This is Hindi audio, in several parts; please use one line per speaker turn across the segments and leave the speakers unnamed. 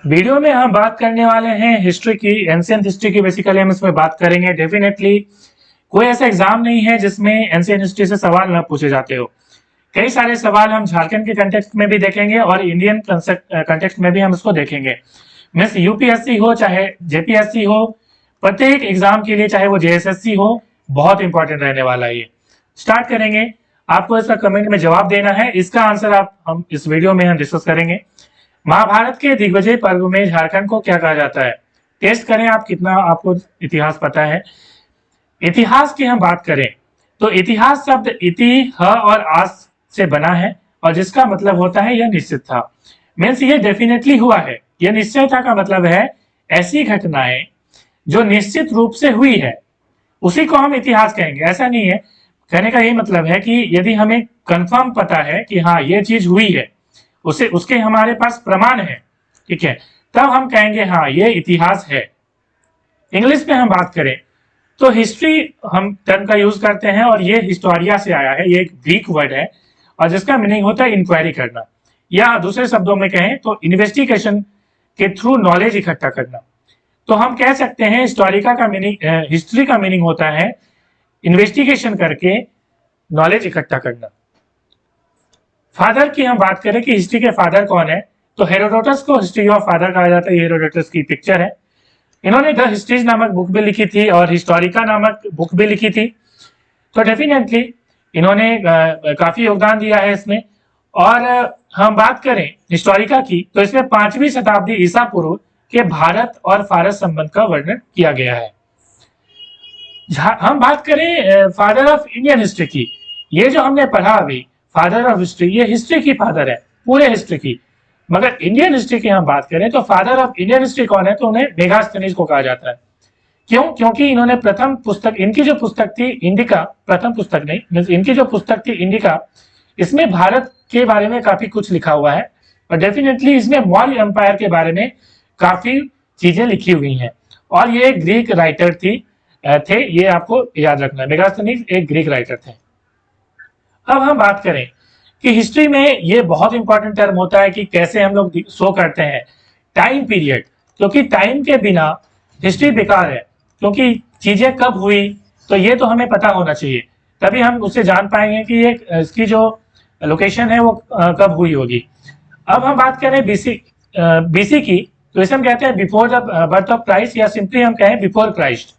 वीडियो में हम बात करने वाले हैं हिस्ट्री की, एंशिएंट हिस्ट्री की। बेसिकली हम इसमें बात करेंगे। डेफिनेटली कोई ऐसा एग्जाम नहीं है जिसमें एंशिएंट हिस्ट्री से सवाल ना पूछे जाते हो। कई सारे सवाल हम झारखंड के कंटेक्स्ट में भी देखेंगे और इंडियन कंटेक्स्ट में भी हम इसको देखेंगे। मीन्स यूपीएससी हो चाहे जेपीएससी हो, प्रत्येक एग्जाम के लिए, चाहे वो जेएसएससी हो, बहुत इंपॉर्टेंट रहने वाला है ये। स्टार्ट करेंगे। आपको इसका कमेंट में जवाब देना है। इसका आंसर हम इस वीडियो में हम डिस्कस करेंगे। महाभारत के दिग्विजय पर्व में झारखंड को क्या कहा जाता है? टेस्ट करें आप कितना आपको इतिहास पता है। इतिहास की हम बात करें तो इतिहास शब्द इति, ह और आस से बना है और जिसका मतलब होता है यह निश्चित था। मीन्स ये डेफिनेटली हुआ है। यह निश्चयता का मतलब है ऐसी घटनाएं जो निश्चित रूप से हुई है उसी को हम इतिहास कहेंगे। ऐसा नहीं है, कहने का यही मतलब है कि यदि हमें कंफर्म पता है कि हाँ ये चीज हुई है, उसे उसके हमारे पास प्रमाण है, ठीक है, तब हम कहेंगे हाँ ये इतिहास है। इंग्लिश में हम बात करें तो हिस्ट्री हम टर्म का यूज करते हैं और ये हिस्टोरिया से आया है। ये एक ग्रीक वर्ड है और जिसका मीनिंग होता है इंक्वायरी करना, या दूसरे शब्दों में कहें तो इन्वेस्टिगेशन के थ्रू नॉलेज इकट्ठा करना। तो हम कह सकते हैं हिस्टोरिका का मीनिंग, हिस्ट्री का मीनिंग होता है इन्वेस्टिगेशन करके नॉलेज इकट्ठा करना। फादर की हम बात करें कि हिस्ट्री के फादर कौन है, तो हेरोडोटस को हिस्ट्री ऑफ फादर कहा जाता है। ये हेरोडोटस की पिक्चर है। इन्होंने द हिस्ट्रीज नामक बुक भी लिखी थी और हिस्टोरिका नामक बुक भी लिखी थी। तो डेफिनेटली इन्होंने काफी योगदान दिया है इसमें। और हम बात करें हिस्टोरिका की तो इसमें 5वीं शताब्दी ईसा पूर्व के भारत और फारस संबंध का वर्णन किया गया है। हम बात करें फादर ऑफ इंडियन हिस्ट्री की, ये जो हमने पढ़ा अभी फादर ऑफ हिस्ट्री, ये हिस्ट्री की फादर है, पूरे हिस्ट्री की। मगर इंडियन हिस्ट्री की हम बात करें तो फादर ऑफ इंडियन हिस्ट्री कौन है, तो उन्हें मेगास्थनीज को कहा जाता है। क्यों? क्योंकि इन्होंने प्रथम पुस्तक, इनकी जो पुस्तक थी इंडिका, प्रथम पुस्तक नहीं, इनकी जो पुस्तक थी इंडिका, इसमें भारत के बारे में काफी कुछ लिखा हुआ है और डेफिनेटली इसमें मौर्य एम्पायर के बारे में काफी चीजें लिखी हुई हैं। और ये ग्रीक राइटर थे, ये आपको याद रखना है। मेगास्थनीज एक ग्रीक राइटर थे। अब हम बात करें कि हिस्ट्री में ये बहुत इंपॉर्टेंट टर्म होता है कि कैसे हम लोग शो करते हैं टाइम पीरियड, क्योंकि टाइम के बिना हिस्ट्री बेकार है। क्योंकि चीजें कब हुई तो ये तो हमें पता होना चाहिए, तभी हम उससे जान पाएंगे कि ये इसकी जो लोकेशन है वो कब हुई होगी। अब हम बात करें बीसी की, तो इसे हम कहते हैं before the birth of Christ, या सिंपली हम कहें before Christ.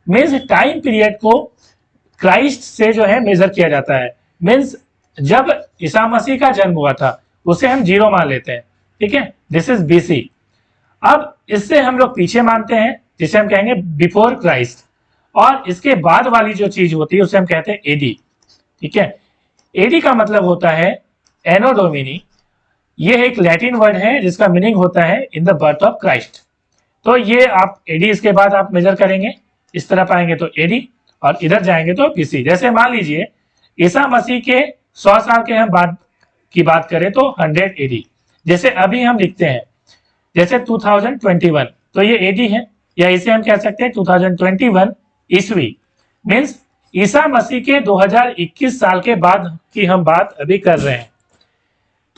Means time period को क्राइस्ट से जो है मेजर किया जाता है। मीन्स जब ईसा मसीह का जन्म हुआ था उसे हम 0 मान लेते हैं, ठीक है, दिस इज बीसी। अब इससे हम लोग पीछे मानते हैं जिसे हम कहेंगे बिफोर क्राइस्ट, और इसके बाद वाली जो चीज होती है उसे हम कहते हैं एडी, ठीक है। एडी का मतलब होता है एनो डोमिनी। ये एक लैटिन वर्ड है जिसका मीनिंग होता है in the birth of Christ. तो ये आप एडी इसके बाद आप मेजर करेंगे, इस तरफ आएंगे तो एडी और इधर जाएंगे तो बीसी। जैसे मान लीजिए ईसा मसीह के 100 साल के हम बात करें तो 100 एडी। जैसे अभी हम लिखते हैं जैसे 2021, तो ये एडी है, या इसे हम कह सकते हैं 2021 ईस्वी। मीन्स ईसा मसीह के 2021 साल के बाद की हम बात अभी कर रहे हैं।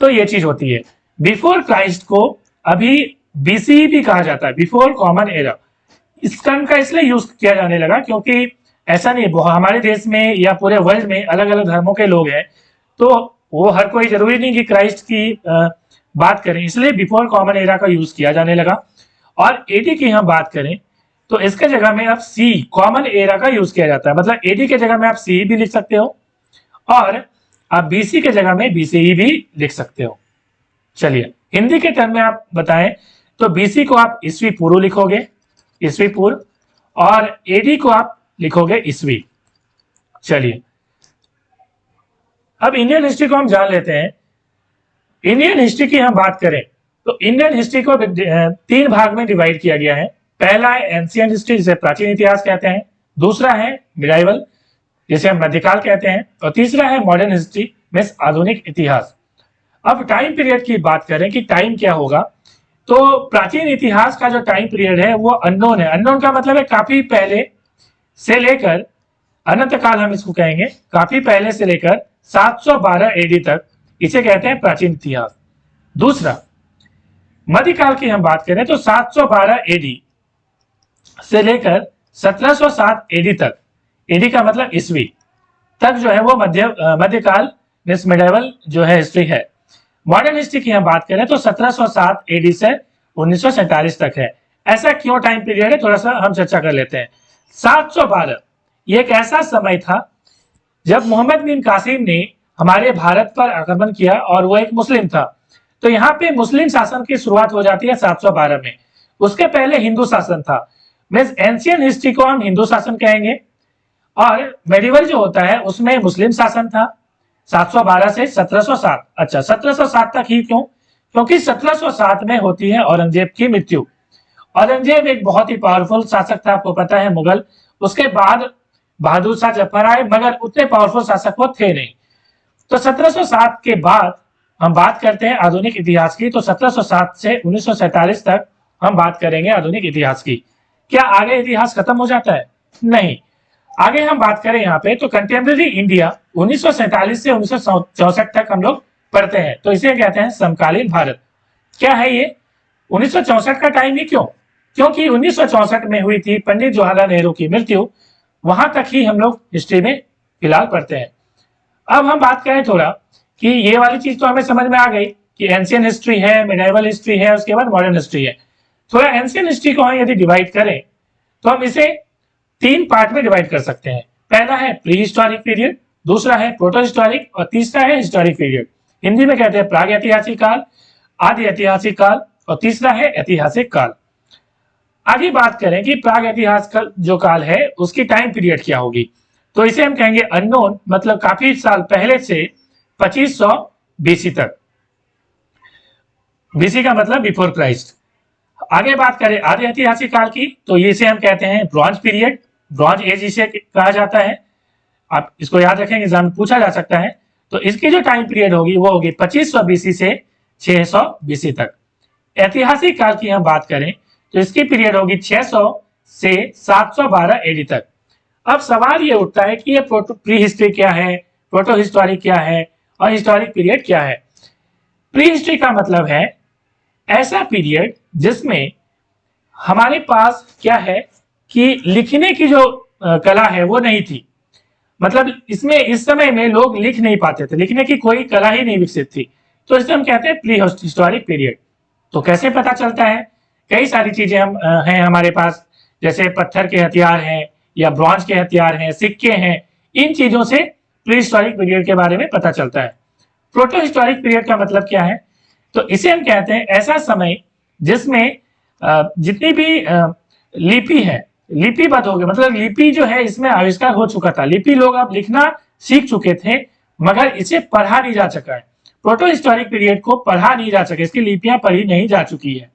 तो ये चीज होती है। बिफोर क्राइस्ट को अभी बीसी भी कहा जाता है, बिफोर कॉमन एरा। इस टर्म का इसलिए यूज किया जाने लगा क्योंकि ऐसा नहीं, हमारे देश में या पूरे वर्ल्ड में अलग अलग धर्मों के लोग हैं, तो वो हर कोई जरूरी नहीं कि क्राइस्ट की बात करें, इसलिए बिफोर कॉमन एरा का यूज किया जाने लगा। और एडी की हम बात करें तो इसके जगह में अब सी कॉमन एरा का यूज किया जाता है। मतलब एडी के जगह में आप सी भी लिख सकते हो और आप बीसी के जगह में बीसीई भी लिख सकते हो। चलिए हिंदी के टर्म में आप बताएं तो बीसी को आप ईस्वी पूर्व लिखोगे, ईस्वी पूर्व, और एडी को आप लिखोगे ईस्वी। चलिए अब इंडियन हिस्ट्री को हम जान लेते हैं। इंडियन हिस्ट्री की हम बात करें तो इंडियन हिस्ट्री को 3 भाग में डिवाइड किया गया है। पहला है एंशिएंट हिस्ट्री, जिसे प्राचीन इतिहास कहते हैं। दूसरा है मिडाइवल, जिसे हम मध्यकाल कहते हैं। और तीसरा है मॉडर्न हिस्ट्री, मींस आधुनिक इतिहास। अब टाइम पीरियड की बात करें कि टाइम क्या होगा, तो प्राचीन इतिहास का जो टाइम पीरियड है वो अननोन है। अननोन का मतलब है काफी पहले से लेकर अनंत काल, हम इसको कहेंगे काफी पहले से लेकर 712 एडी तक, इसे कहते हैं प्राचीन इतिहास। दूसरा मध्यकाल की हम बात करें तो 712 एडी से लेकर 1707 एडी तक, एडी का मतलब ईस्वी तक जो है वो मध्यकाल मिडेवल जो है हिस्ट्री है। मॉडर्न हिस्ट्री की हम बात करें तो 1707 एडी से 1947 तक है। ऐसा क्यों टाइम पीरियड है, थोड़ा सा हम चर्चा कर लेते हैं। 712 ये एक ऐसा समय था जब मोहम्मद बिन कासिम ने हमारे भारत पर आक्रमण किया और वो एक मुस्लिम था। तो यहाँ पे मुस्लिम शासन की शुरुआत हो जाती है 712 में। उसके पहले हिंदू शासन था। मींस एंशियंट हिस्ट्री को हम हिंदू शासन कहेंगे और मेडिवल जो होता है उसमें मुस्लिम शासन था 712 से 1707। अच्छा 1707 तक ही क्यों? क्योंकि 1707 में होती है औरंगजेब की मृत्यु। औरंगजेब एक बहुत ही पावरफुल शासक था, आपको पता है, मुगल। उसके बाद बहादुर शाह जफर आए, मगर उतने पावरफुल शासक वो थे नहीं। तो 1707 के बाद हम बात करते हैं आधुनिक इतिहास की। तो 1707 से 1947 तक हम बात करेंगे आधुनिक इतिहास की। क्या आगे इतिहास खत्म हो जाता है? नहीं, आगे हम बात करें यहाँ पे तो कंटेम्प्रेरी इंडिया 1947 से 1964 तक हम लोग पढ़ते हैं। तो इसे कहते हैं समकालीन भारत। क्या है ये 1964 का टाइम ही क्यों? क्योंकि 1964 में हुई थी पंडित जवाहरलाल नेहरू की मृत्यु। वहां तक ही हम लोग हिस्ट्री में फिलहाल पढ़ते हैं। अब हम बात करें थोड़ा कि ये वाली चीज तो हमें समझ में आ गई कि एंशियंट हिस्ट्री है, मिडाइवल हिस्ट्री है, उसके बाद मॉडर्न हिस्ट्री है। थोड़ा एंशियंट हिस्ट्री को हम यदि डिवाइड करें तो हम इसे 3 पार्ट में डिवाइड कर सकते हैं। पहला है प्री हिस्टोरिक पीरियड, दूसरा है प्रोटो हिस्टोरिक और तीसरा है हिस्टोरिक पीरियड। हिंदी में कहते हैं प्राग ऐतिहासिक काल, आदि ऐतिहासिक काल और तीसरा है ऐतिहासिक काल। आगे बात करें कि प्राग ऐतिहासिक का जो काल है उसकी टाइम पीरियड क्या होगी, तो इसे हम कहेंगे अननोन, मतलब काफी साल पहले से 2500 बीसी तक। बीसी का मतलब बिफोर क्राइस्ट। आगे बात करें आदि ऐतिहासिक काल की तो इसे हम कहते हैं ब्रॉन्ज पीरियड, ब्रॉन्ज एज इसे कहा जाता है। आप इसको याद रखेंगे, एग्जाम में पूछा जा सकता है। तो इसकी जो टाइम पीरियड होगी वो होगी 2500 बीसी से 600 बीसी तक। ऐतिहासिक काल की हम बात करें तो इसकी पीरियड होगी 600 से 712 एडी तक। अब सवाल ये उठता है कि ये प्री हिस्ट्री क्या है, प्रोटो हिस्टोरिक क्या है और हिस्टोरिक पीरियड क्या है। प्री हिस्ट्री का मतलब है ऐसा पीरियड जिसमें हमारे पास क्या है कि लिखने की जो कला है वो नहीं थी। मतलब इसमें इस समय में लोग लिख नहीं पाते थे, लिखने की कोई कला ही नहीं विकसित थी। तो इसे हम कहते हैं प्री हिस्टोरिक पीरियड। तो कैसे पता चलता है? कई सारी चीजें हम हैं हमारे पास, जैसे पत्थर के हथियार हैं या ब्रॉन्ज के हथियार हैं, सिक्के हैं। इन चीजों से प्री हिस्टोरिक पीरियड के बारे में पता चलता है। प्रोटो हिस्टोरिक पीरियड का मतलब क्या है? तो इसे हम कहते हैं ऐसा समय जिसमें जितनी भी लिपि है, लिपिबद्ध हो गए, मतलब लिपि जो है इसमें आविष्कार हो चुका था। लिपि लोग अब लिखना सीख चुके थे मगर इसे पढ़ा नहीं जा सका है। प्रोटो हिस्टोरिक पीरियड को पढ़ा नहीं जा सके, इसकी लिपियां पढ़ी नहीं जा चुकी है।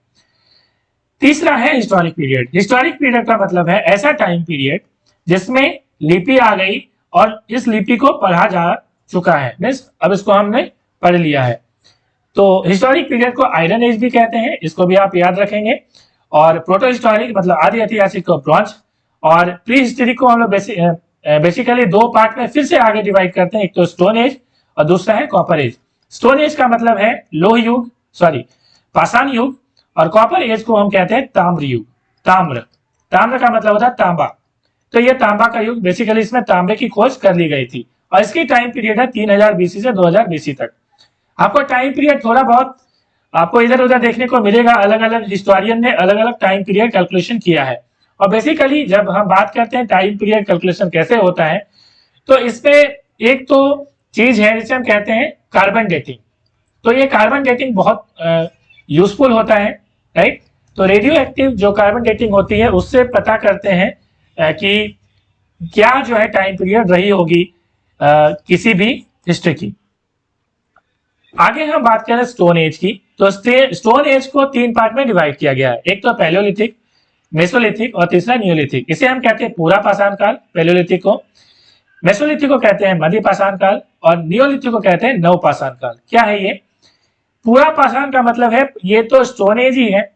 तीसरा है हिस्टोरिक पीरियड। हिस्टोरिक पीरियड का मतलब है ऐसा टाइम पीरियड जिसमें लिपि आ गई और इस लिपि को पढ़ा जा चुका है, मीन्स अब इसको हमने पढ़ लिया है। तो हिस्टोरिक पीरियड को आयरन एज भी कहते हैं, इसको भी आप याद रखेंगे। और प्रोटो हिस्टोरिक मतलब आदि ऐतिहासिक को ब्रॉन्ज, और प्री हिस्टोरिक को हम लोग बेसिकली 2 पार्ट में फिर से आगे डिवाइड करते हैं, एक तो स्टोन एज और दूसरा है कॉपर एज। स्टोन एज का मतलब है लोह युग, पाषाण युग, और कॉपर एज को हम कहते हैं ताम्र युग। ताम्र का मतलब होता है तांबा। तो ये तांबा का युग, बेसिकली इसमें तांबे की खोज कर ली गई थी और इसकी टाइम पीरियड है 3000 बीसी से 2000 बीसी तक। आपको टाइम पीरियड थोड़ा बहुत आपको इधर उधर देखने को मिलेगा, अलग अलग हिस्टोरियन ने अलग अलग टाइम पीरियड कैलकुलेशन किया है। और बेसिकली जब हम बात करते हैं टाइम पीरियड कैलकुलेशन कैसे होता है, तो इसमें एक तो चीज है जिसे हम कहते हैं कार्बन डेटिंग। तो ये कार्बन डेटिंग बहुत यूजफुल होता है, राइट। तो रेडियो एक्टिव जो कार्बन डेटिंग होती है उससे पता करते हैं कि क्या जो है टाइम पीरियड रही होगी किसी भी हिस्ट्री की। आगे हम बात करें स्टोन एज की, तो स्टोन एज को 3 पार्ट में डिवाइड किया गया है। एक तो पैलियोलिथिक, मेसोलिथिक और तीसरा नियोलिथिक। इसे हम कहते हैं पूरा पाषाण काल पैलियोलिथिक को, मेसोलिथिक को कहते हैं मध्य पाषाण काल और नियोलिथिक को कहते हैं नव पाषाण काल। क्या है ये? पूरा पाषाण का मतलब है ये तो स्टोन एज ही है।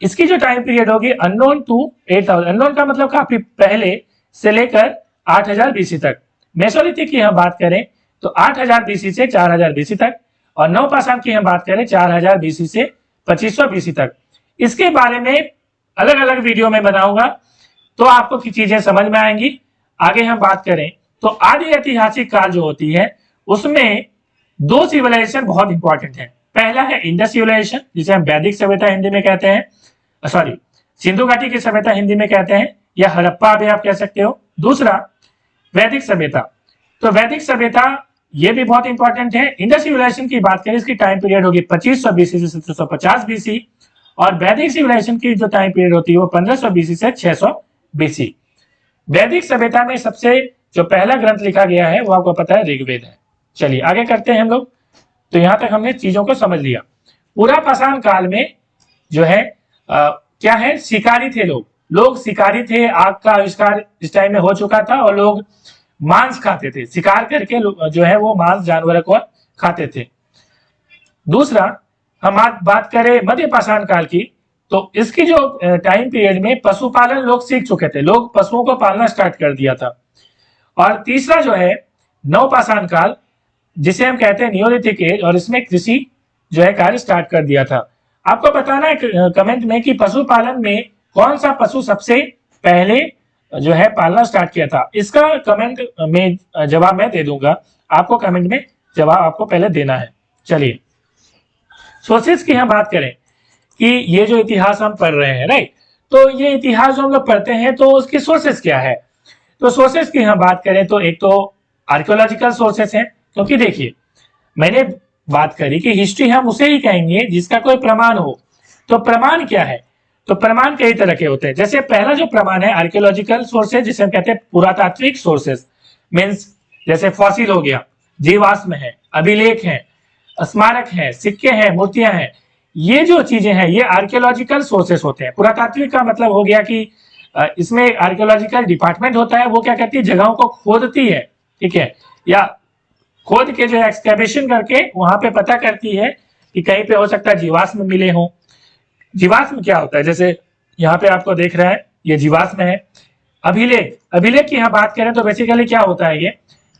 इसकी जो टाइम पीरियड होगी अननोन टू 8000, अननोन का मतलब काफी पहले से लेकर 8000 बीसी तक। मेसोलिथिक की हम बात करें तो 8000 बीसी से 4000 बीसी तक, और नव पाषाण की हम बात करें 4000 बीसी से 2500 बीसी तक। इसके बारे में अलग अलग वीडियो में बनाऊंगा तो आपको की चीजें समझ में आएंगी। आगे हम बात करें तो आदि ऐतिहासिक काल जो होती है उसमें दो सिविलाइजेशन बहुत इंपॉर्टेंट है। पहला है इंडस सिविलाइजेशन जिसे हम वैदिक सभ्यता हिंदी में कहते हैं, सॉरी सिंधु घाटी की सभ्यता हिंदी में कहते हैं, या हड़प्पा भी आप कह सकते हो। दूसरा वैदिक सभ्यता, तो वैदिक सभ्यता ये भी बहुत इंपॉर्टेंट है। इंडस सिविलाइजेशन की बात करें इसकी टाइम पीरियड होगी 2500 बीसी से 1750 बीसी, और वैदिक सिविलाइजेशन की जो टाइम पीरियड होती है वो 1500 बीसी से 600 बीसी। वैदिक सभ्यता में सबसे जो पहला ग्रंथ लिखा गया है वो आपको पता है ऋग्वेद है। चलिए आगे करते हैं हम लोग। तो यहां तक हमने चीजों को समझ लिया। पूरा पाषाण काल में जो है क्या है, शिकारी थे लोग शिकारी थे। आग का आविष्कार इस टाइम में हो चुका था और लोग मांस खाते थे, शिकार करके जो है वो मांस जानवरों को खाते थे। दूसरा हम आज बात करें मध्य पाषाण काल की, तो इसकी जो टाइम पीरियड में पशुपालन लोग सीख चुके थे, लोग पशुओं को पालना स्टार्ट कर दिया था। और तीसरा जो है नवपाषाण काल जिसे हम कहते हैं नियोलिथिक एज, और इसमें कृषि जो है कार्य स्टार्ट कर दिया था। आपको बताना है कमेंट में कि पशुपालन में कौन सा पशु सबसे पहले जो है पालना स्टार्ट किया था। इसका कमेंट में जवाब मैं दे दूंगा, आपको कमेंट में जवाब आपको पहले देना है। चलिए सोर्सेस की हम बात करें कि ये जो इतिहास हम पढ़ रहे हैं, राइट, तो ये इतिहास जो हम लोग पढ़ते हैं तो उसकी सोर्सेस क्या है। तो सोर्सेस की हम बात करें तो एक तो आर्कियोलॉजिकल सोर्सेस हैं, क्योंकि देखिए मैंने बात करी कि हिस्ट्री हम उसे ही कहेंगे जिसका कोई प्रमाण हो। तो प्रमाण क्या है, तो प्रमाण कई तरह के होते हैं। जैसे पहला जो प्रमाण है आर्कियोलॉजिकल सोर्सेज जिसे हम कहते हैं पुरातात्विक सोर्सेज, मीन्स जैसे फॉसिल हो गया, जीवाश्म है, अभिलेख है, स्मारक है, सिक्के हैं, मूर्तियां हैं, ये जो चीजें हैं ये आर्कियोलॉजिकल सोर्सेस होते हैं। पुरातात्विक का मतलब हो गया कि इसमें आर्कियोलॉजिकल डिपार्टमेंट होता है, वो क्या करती है जगहों को खोदती है, ठीक है, या खोद के जो एक्सकैवेशन करके वहां पे पता करती है कि कहीं पे हो सकता है जीवाश्म मिले हों। जीवाश्म क्या होता है, जैसे यहाँ पे आपको देख रहा है ये जीवाश्म है। अभिलेख की यहाँ बात करें तो बेसिकली क्या होता है ये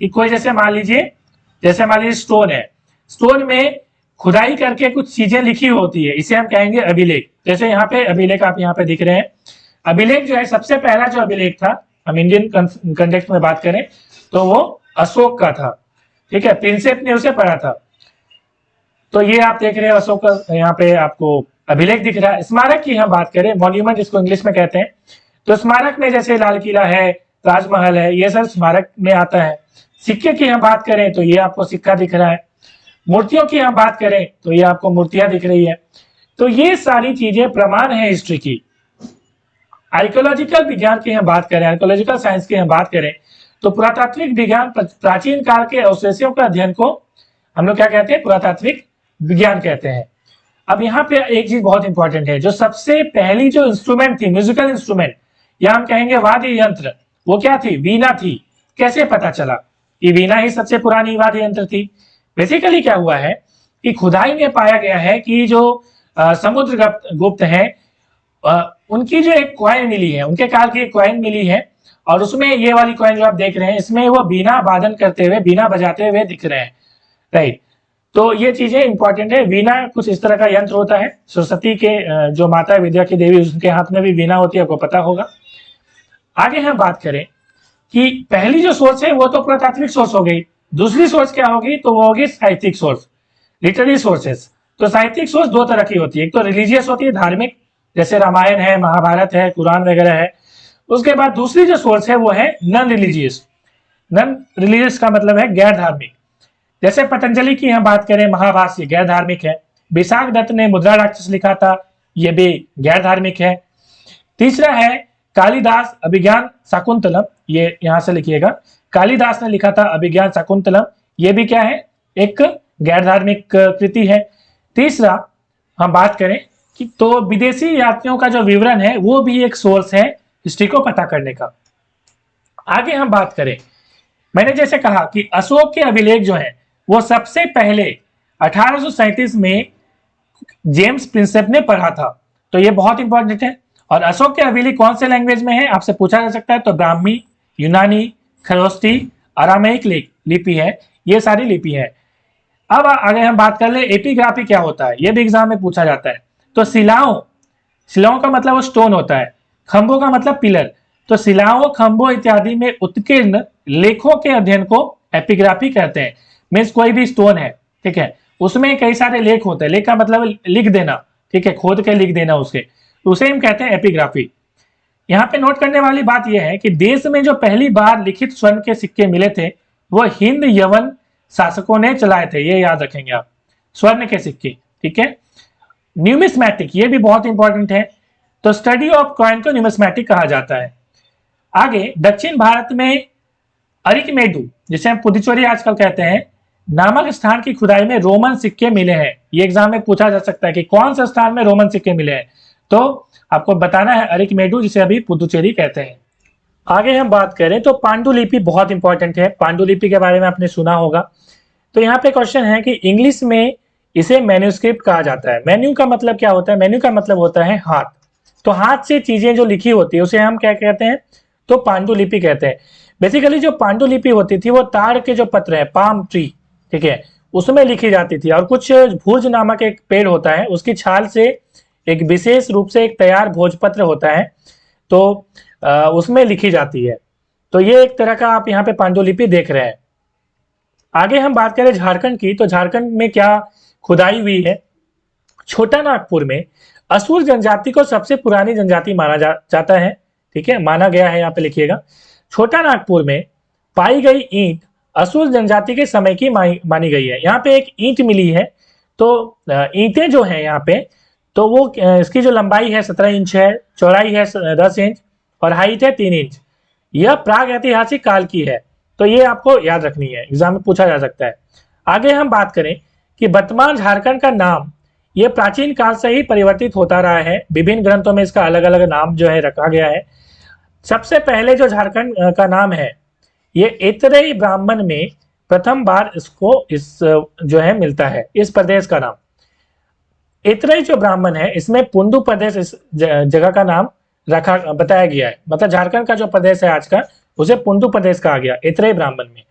कि कोई जैसे मान लीजिए स्टोन है, स्टोन में खुदाई करके कुछ चीजें लिखी होती है, इसे हम कहेंगे अभिलेख। जैसे यहाँ पे अभिलेख आप यहाँ पे दिख रहे हैं। अभिलेख जो है सबसे पहला जो अभिलेख था, हम इंडियन कंटेक्स्ट में बात करें तो वो अशोक का था, ठीक है, प्रिंसेप ने उसे पढ़ा था। तो ये आप देख रहे हैं अशोक का यहाँ पे आपको अभिलेख दिख रहा है। स्मारक की हम बात करें, मॉन्यूमेंट इसको इंग्लिश में कहते हैं, तो स्मारक में जैसे लाल किला है, ताजमहल है, ये सब स्मारक में आता है। सिक्के की हम बात करें तो ये आपको सिक्का दिख रहा है। मूर्तियों की हम बात करें तो ये आपको मूर्तियां दिख रही है। तो ये सारी चीजें प्रमाण है हिस्ट्री की। आर्कियोलॉजिकल विज्ञान की हम बात करें, आर्कियोलॉजिकल साइंस की हम बात करें तो पुरातात्विक विज्ञान प्राचीन काल के अवशेषों का अध्ययन को हम लोग क्या कहते हैं, पुरातात्विक विज्ञान कहते हैं। अब यहाँ पे एक चीज बहुत इंपॉर्टेंट है, जो सबसे पहली जो इंस्ट्रूमेंट थी, म्यूजिकल इंस्ट्रूमेंट या हम कहेंगे वाद्य यंत्र, वो क्या थी, वीणा थी। कैसे पता चला कि वीणा ही सबसे पुरानी वाद्य यंत्र थी। बेसिकली क्या हुआ है कि खुदाई में पाया गया है कि जो समुद्रगुप्त हैं उनकी जो एक कॉइन मिली है, उनके काल की एक कॉइन मिली है, और उसमें ये वाली कॉइन जो आप देख रहे हैं इसमें वो बीना वादन करते हुए, बीना बजाते हुए दिख रहे हैं, राइट। तो ये चीजें इंपॉर्टेंट है। वीणा कुछ इस तरह का यंत्र होता है, सरस्वती के जो माता विद्या की देवी उसके हाथ में भी वीणा होती है, आपको पता होगा। आगे हम बात करें कि पहली जो सोर्स है वो तो पुरातात्विक सोर्स हो गई, दूसरी सोर्स क्या होगी तो वो होगी साहित्यिक सोर्स, लिटरेरी सोर्सेस। तो साहित्यिक सोर्स दो तरह की होती है, एक तो रिलीजियस होती है, धार्मिक, जैसे रामायण है, महाभारत है, कुरान वगैरह है। उसके बाद दूसरी जो सोर्स है वो है नॉन रिलीजियस। नॉन रिलीजियस का मतलब है गैर धार्मिक। जैसे पतंजलि की हम बात करें, महाभाष्य गैर धार्मिक है। विशाख दत्त ने मुद्रा राक्षस लिखा था, यह भी गैर धार्मिक है। तीसरा है कालिदास अभिज्ञान शाकुंतलम, ये यहां से लिखिएगा, कालिदास ने लिखा था अभिज्ञान शाकुंतलम, ये भी क्या है, एक गैर धार्मिक कृति है। तीसरा हम बात करें कि तो विदेशी यात्रियों का जो विवरण है वो भी एक सोर्स है हिस्ट्री को पता करने का। आगे हम बात करें, मैंने जैसे कहा कि अशोक के अभिलेख जो है वो सबसे पहले 1837 में जेम्स प्रिंसेप ने पढ़ा था, तो ये बहुत इंपॉर्टेंट है। और अशोक के अभिलेख कौन से लैंग्वेज में है आपसे पूछा जा सकता है, तो ब्राह्मी, यूनानी, खरोष्टी, अरामेइक लिपि है, ये सारी लिपि है। अब आगे हम बात कर ले एपिग्राफी क्या होता है, ये भी एग्जाम में पूछा जाता है। तो शिलाओं का मतलब वो स्टोन होता है, खंभों का मतलब पिलर। तो शिलाओं, खंभों इत्यादि में उत्कीर्ण लेखों के अध्ययन को एपिग्राफी कहते हैं। मीन्स कोई भी स्टोन है, ठीक है, उसमें कई सारे लेख होते हैं। लेख का मतलब लिख देना, ठीक है, खोद के लिख देना उसके, तो उसे हम कहते हैं एपिग्राफी। यहाँ पे नोट करने वाली बात यह है कि देश में जो पहली बार लिखित स्वर्ण के सिक्के मिले थे वो हिंद यवन शासकों ने चलाए थे, ये याद रखेंगे आप, स्वर्ण के सिक्के, ठीक है। न्यूमिस्मैटिक, ये भी बहुत इंपॉर्टेंट है, तो स्टडी ऑफ कॉइन को न्यूमिस्मैटिक कहा जाता है। आगे दक्षिण भारत में अरिकमेडु, जिसे हम पुदुचेरी आजकल कहते हैं, नामक स्थान की खुदाई में रोमन सिक्के मिले हैं। ये एग्जाम में पूछा जा सकता है कि कौन सा स्थान में रोमन सिक्के मिले हैं, तो आपको बताना है अरिकमेडु, जिसे अभी पुदुचेरी कहते हैं। आगे हम बात करें तो पांडुलिपि बहुत इंपॉर्टेंट है। पांडुलिपि के बारे में आपने सुना होगा। तो यहाँ पे क्वेश्चन है कि इंग्लिश में इसे मैन्यूस्क्रिप्ट कहा जाता है। मेन्यू का मतलब क्या होता है? मेन्यू का मतलब होता है हाथ। तो हाथ से चीजें जो लिखी होती है उसे हम क्या कहते हैं? तो पांडुलिपि कहते हैं। बेसिकली जो पांडुलिपि होती थी वो ताड़ के जो पत्र है, पाम ट्री, ठीक है, उसमें लिखी जाती थी। और कुछ भोज नामक एक पेड़ होता है, उसकी छाल से एक विशेष रूप से एक तैयार भोजपत्र होता है, तो उसमें लिखी जाती है। तो ये एक तरह का आप यहाँ पे पांडुलिपि देख रहे हैं। आगे हम बात करें झारखंड की, तो झारखंड में क्या खुदाई हुई है? छोटा नागपुर में असुर जनजाति को सबसे पुरानी जनजाति माना जाता है, ठीक है, माना गया है, यहाँ पे लिखिएगा। छोटा नागपुर में पाई गई ईंट असुर जनजाति के समय की मानी गई है। यहाँ पे एक ईंट मिली है, तो ईंटें जो है यहाँ पे, तो वो इसकी जो लंबाई है 17 इंच है, चौड़ाई है 10 इंच और हाइट है 3 इंच। यह प्राग ऐतिहासिक काल की है, तो ये आपको याद रखनी है, एग्जाम में पूछा जा सकता है। आगे हम बात करें कि वर्तमान झारखंड का नाम ये प्राचीन काल से ही परिवर्तित होता रहा है। विभिन्न ग्रंथों में इसका अलग अलग नाम जो है रखा गया है। सबसे पहले जो झारखंड का नाम है ये एतरेई ब्राह्मण में प्रथम बार इसको इस जो है मिलता है, इस प्रदेश का नाम। एतरेई जो ब्राह्मण है इसमें पुंडू प्रदेश इस जगह का नाम रखा बताया गया है। मतलब झारखंड का जो प्रदेश है आज का, उसे पुंडू प्रदेश कहा गया एतरेई ब्राह्मण में।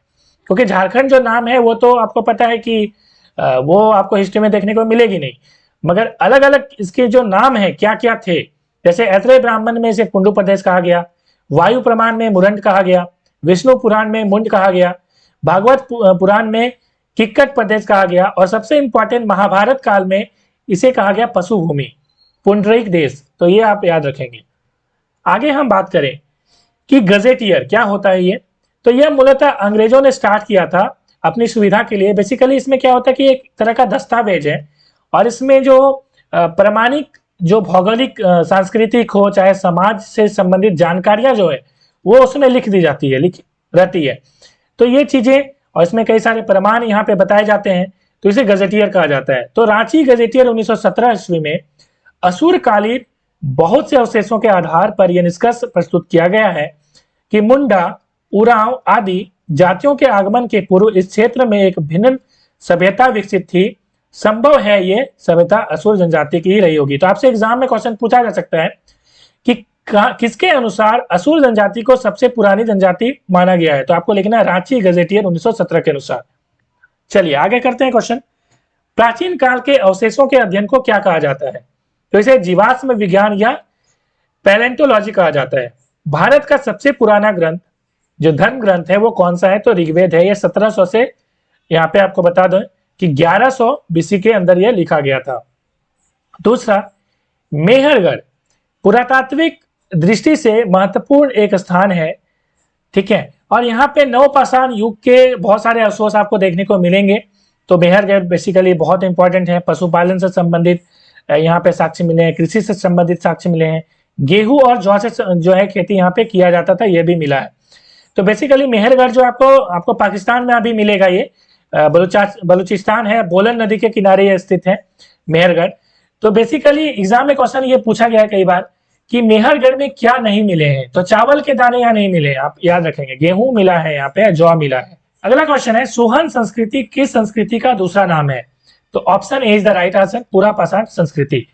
क्योंकि झारखंड जो नाम है वो तो आपको पता है कि वो आपको हिस्ट्री में देखने को मिलेगी नहीं, मगर अलग अलग इसके जो नाम है क्या क्या थे, जैसे एतरेई ब्राह्मण में इसे पुंडू प्रदेश कहा गया, वायु प्रमाण में मुरंड कहा गया, विष्णु पुराण में मुंड कहा गया, भागवत पुराण में किक्कट प्रदेश कहा गया, और सबसे इंपॉर्टेंट महाभारत काल में इसे कहा गया पशुभूमि, पुंडरीक देश। तो ये आप याद रखेंगे। आगे हम बात करें कि गजेटियर क्या होता है ये, तो यह मूलतः अंग्रेजों ने स्टार्ट किया था अपनी सुविधा के लिए। बेसिकली इसमें क्या होता है कि एक तरह का दस्तावेज है, और इसमें जो प्रमाणिक जो भौगोलिक सांस्कृतिक हो चाहे समाज से संबंधित जानकारियां जो है वो उसमें लिख दी जाती है, लिख रहती है। तो ये चीजें, और इसमें कई सारे प्रमाण यहाँ पे बताए जाते हैं, तो इसे गजेटियर कहा जाता है। तो रांची गजेटियर 1917 ईस्वी में असुरकालीन बहुत से अवशेषों के आधार पर यह निष्कर्ष प्रस्तुत किया गया है कि मुंडा, उरांव आदि जातियों के आगमन के पूर्व इस क्षेत्र में एक भिन्न सभ्यता विकसित थी। संभव है ये सभ्यता असुर जनजाति की ही रही होगी। तो आपसे एग्जाम में क्वेश्चन पूछा जा सकता है कि किसके अनुसार असुर जनजाति को सबसे पुरानी जनजाति माना गया है, तो आपको लिखना है रांची गजेटियर 1917 के अनुसार। चलिए आगे करते हैं क्वेश्चन। प्राचीन काल के अवशेषों के अध्ययन को क्या कहा जाता है? तो इसे जीवाश्म विज्ञान या पैलेंटोलॉजी कहा जाता है। भारत का सबसे पुराना ग्रंथ जो धर्म ग्रंथ है वो कौन सा है? तो ऋग्वेद है। ये 1700 से, यहाँ पे आपको बता दो कि 1100 बीसी के अंदर यह लिखा गया था। दूसरा, मेहरगढ़ पुरातात्विक दृष्टि से महत्वपूर्ण एक स्थान है, ठीक है, और यहाँ पे नवपाषाण युग के बहुत सारे अवशेष आपको देखने को मिलेंगे। तो मेहरगढ़ बेसिकली बहुत इंपॉर्टेंट है। पशुपालन से संबंधित यहाँ पे साक्ष्य मिले हैं, कृषि से संबंधित साक्ष्य मिले हैं, गेहूं और जौ से जो है खेती यहाँ पे किया जाता था, यह भी मिला है। तो बेसिकली मेहरगढ़ जो आपको पाकिस्तान में अभी मिलेगा, ये बलूचिस्तान है, बोलन नदी के किनारे ये स्थित है मेहरगढ़। तो बेसिकली एग्जाम में क्वेश्चन ये पूछा गया कई बार कि मेहरगढ़ में क्या नहीं मिले हैं, तो चावल के दाने यहाँ नहीं मिले, आप याद रखेंगे। गेहूं मिला है यहाँ पे, जौ मिला है। अगला क्वेश्चन है, सोहन संस्कृति किस संस्कृति का दूसरा नाम है? तो option A is the right answer, पुरापाषाण संस्कृति।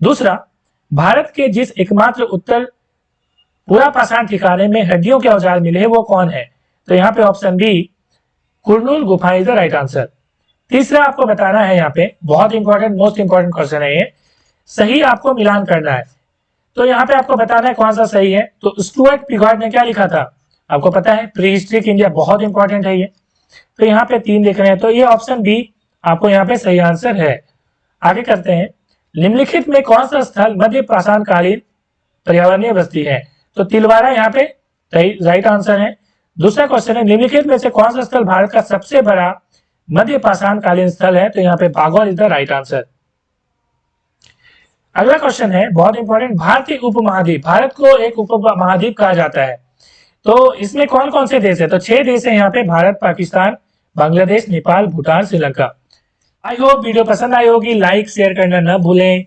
दूसरा, भारत के जिस एकमात्र उत्तर पुरापाषाण ठिकाने में हड्डियों के औजार मिले हैं वो कौन है? तो यहाँ पे ऑप्शन बी कुरनूल गुफा इज द राइट आंसर। तीसरा आपको बताना है, यहाँ पे बहुत इंपॉर्टेंट, मोस्ट इंपॉर्टेंट क्वेश्चन है ये, सही आपको मिलान करना है। तो यहाँ पे आपको बताना है कौन सा सही है। तो स्टुअर्ट पिगॉट ने क्या लिखा था, आपको पता है, प्री हिस्ट्रिक इंडिया, बहुत इंपॉर्टेंट है ये। तो यहाँ पे 3 लिख रहे हैं, तो ये ऑप्शन बी आपको यहाँ पे सही आंसर है। आगे करते हैं, निम्नलिखित में कौन सा स्थल मध्य पाषाण कालीन पर्यावरणीय बस्ती है। तो तिलवारा यहाँ पे राइट आंसर है। दूसरा क्वेश्चन है, निम्नलिखित में से कौन सा स्थल भारत का सबसे बड़ा मध्य पाषाण कालीन स्थल है। तो यहाँ पे बागौर इज द राइट आंसर। अगला क्वेश्चन है बहुत इंपॉर्टेंट, भारतीय उपमहाद्वीप, भारत को एक उपमहाद्वीप कहा जाता है, तो इसमें कौन कौन से देश है। तो 6 देश है यहाँ पे, Bharat, Pakistan, Bangladesh, Nepal, Bhutan, Sri Lanka. I hope video पसंद आई होगी, लाइक शेयर करना न भूलें।